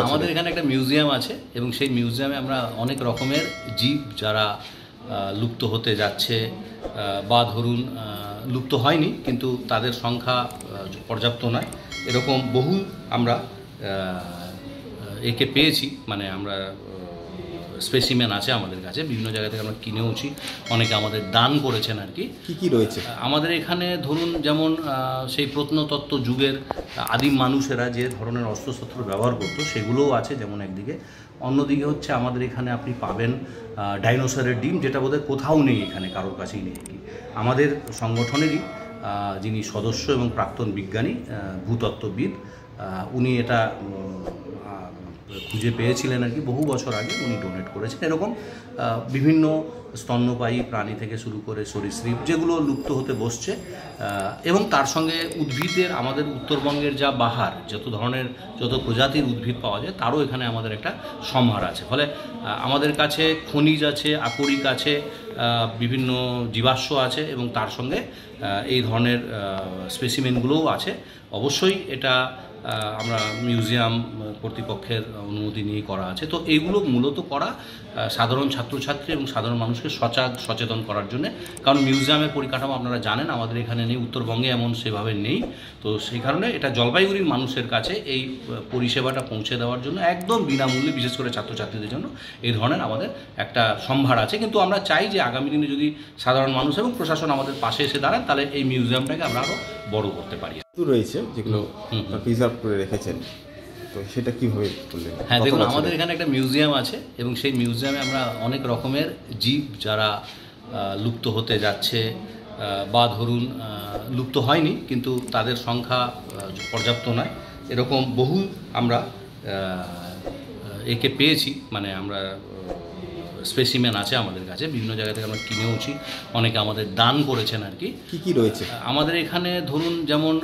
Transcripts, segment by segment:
আমাদের এখানে একটা মিউজিয়াম আছে এবং সেই মিউজিয়ামে আমরা অনেক রকমের জীব যারা লুপ্ত হতে যাচ্ছে বা ধরুন লুপ্ত হয়নি কিন্তু তাদের সংখ্যা পর্যাপ্ত নয়, এরকম বহু আমরা একে পেয়েছি। মানে আমরা স্পেসিমেন আছে আমাদের কাছে, বিভিন্ন জায়গা থেকে আমরা কিনেওছি, অনেকে আমাদের দান করেছেন আর কি। কী রয়েছে আমাদের এখানে? ধরুন যেমন সেই প্রত্নতত্ত্ব যুগের আদিম মানুষেরা যে ধরনের অস্ত্রশস্ত্র ব্যবহার করতো সেগুলোও আছে যেমন একদিকে, অন্যদিকে হচ্ছে আমাদের এখানে আপনি পাবেন ডাইনোসরের ডিম, যেটা বোধহয় কোথাও নেই, এখানে কারোর কাছেই নেই আর কি। আমাদের সংগঠনেরই যিনি সদস্য এবং প্রাক্তন বিজ্ঞানী ভূতত্ত্ববিদ, উনি এটা খুঁজে পেয়েছিলেন আর কি বহু বছর আগে, উনি ডোনেট করেছেন। এরকম বিভিন্ন স্তন্যপায়ী প্রাণী থেকে শুরু করে সরীসৃপ যেগুলো লুপ্ত হতে বসছে, এবং তার সঙ্গে উদ্ভিদের আমাদের উত্তরবঙ্গের যা বাহার, যত প্রজাতির উদ্ভিদ পাওয়া যায় তারও এখানে আমাদের একটা সম্ভার আছে। ফলে আমাদের কাছে খনিজ আছে, আকরিক আছে, বিভিন্ন জীবাশ্ম আছে এবং তার সঙ্গে এই ধরনের স্পেসিমেনগুলোও আছে। অবশ্যই এটা আমরা মিউজিয়াম কর্তৃপক্ষের অনুমতি নিয়ে করা আছে। তো এইগুলো মূলত করা সাধারণ ছাত্রছাত্রী এবং সাধারণ মানুষকে সচেতন করার জন্য, কারণ মিউজিয়ামের পরিকাঠামো আপনারা জানেন আমাদের এখানে নেই, উত্তরবঙ্গে এমন সেভাবে নেই। তো সেই কারণে এটা জলপাইগুড়ির মানুষের কাছে এই পরিষেবাটা পৌঁছে দেওয়ার জন্য একদম বিনামূল্যে, বিশেষ করে ছাত্রছাত্রীদের জন্য এই ধরনের আমাদের একটা সম্ভার আছে। কিন্তু আমরা চাই যে আগামী দিনে যদি সাধারণ মানুষ এবং প্রশাসন আমাদের পাশে এসে দাঁড়ান, তাহলে এই মিউজিয়ামটাকে আমরা আরও বড় করতে পারি। রয়েছে যেগুলো প্রিজার্ভ করে রেখেছেন, তো সেটা কীভাবে করলেন? হ্যাঁ, দেখুন আমাদের এখানে একটা মিউজিয়াম আছে এবং সেই মিউজিয়ামে আমরা অনেক রকমের জীব যারা লুপ্ত হতে যাচ্ছে বা ধরুন লুপ্ত হয়নি কিন্তু তাদের সংখ্যা পর্যাপ্ত নয়, এরকম বহু আমরা একে পেয়েছি। মানে আমরা স্পেসিমেন আছে আমাদের কাছে, বিভিন্ন জায়গা থেকে আমরা কিনেওছি, অনেকে আমাদের দান করেছেন আর কি। কী রয়েছে আমাদের এখানে? ধরুন যেমন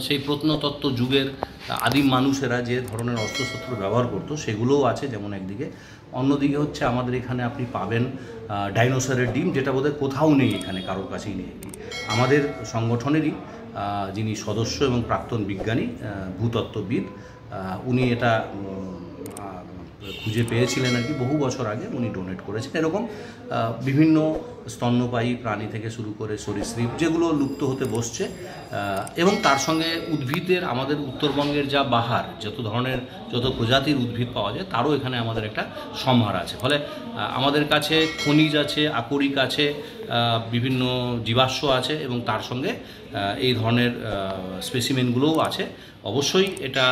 সেই প্রত্নতত্ত্ব যুগের আদিম মানুষেরা যে ধরনের অস্ত্রশস্ত্র ব্যবহার করতো সেগুলোও আছে যেমন একদিকে, অন্যদিকে হচ্ছে আমাদের এখানে আপনি পাবেন ডাইনোসরের ডিম, যেটা বোধহয় কোথাও নেই, এখানে কারোর কাছেই নেই আর কি। আমাদের সংগঠনেরই যিনি সদস্য এবং প্রাক্তন বিজ্ঞানী ভূতত্ত্ববিদ, উনি এটা খুঁজে পেয়েছিলেন আর কি বহু বছর আগে, উনি ডোনেট করেছেন। এরকম বিভিন্ন স্তন্যপায়ী প্রাণী থেকে শুরু করে সরীসৃপ যেগুলো লুপ্ত হতে বসছে, এবং তার সঙ্গে উদ্ভিদের আমাদের উত্তরবঙ্গের যা বাহার, যত প্রজাতির উদ্ভিদ পাওয়া যায় তারও এখানে আমাদের একটা সম্ভার আছে। ফলে আমাদের কাছে খনিজ আছে, আকরিক আছে, বিভিন্ন জীবাশ্ম আছে এবং তার সঙ্গে এই ধরনের স্পেসিমেনগুলোও আছে। অবশ্যই এটা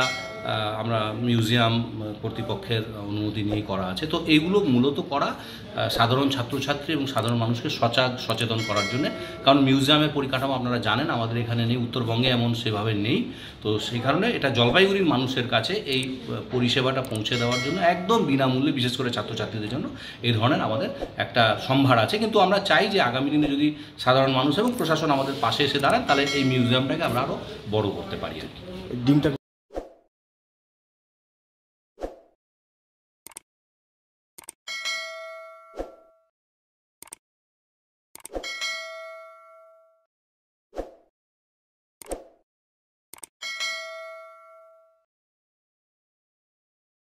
আমরা মিউজিয়াম কর্তৃপক্ষের অনুমতি নিয়ে করা আছে। তো এইগুলো মূলত করা সাধারণ ছাত্রছাত্রী এবং সাধারণ মানুষকে সচেতন করার জন্য, কারণ মিউজিয়ামের পরিকাঠামো আপনারা জানেন আমাদের এখানে নেই, উত্তরবঙ্গে এমন সেভাবে নেই। তো সেই কারণে এটা জলপাইগুড়ির মানুষের কাছে এই পরিষেবাটা পৌঁছে দেওয়ার জন্য একদম বিনামূল্যে, বিশেষ করে ছাত্রছাত্রীদের জন্য এই ধরনের আমাদের একটা সম্ভার আছে। কিন্তু আমরা চাই যে আগামী দিনে যদি সাধারণ মানুষ এবং প্রশাসন আমাদের পাশে এসে দাঁড়ান, তাহলে এই মিউজিয়ামটাকে আমরা আরও বড় করতে পারি আর কি। ডিমটা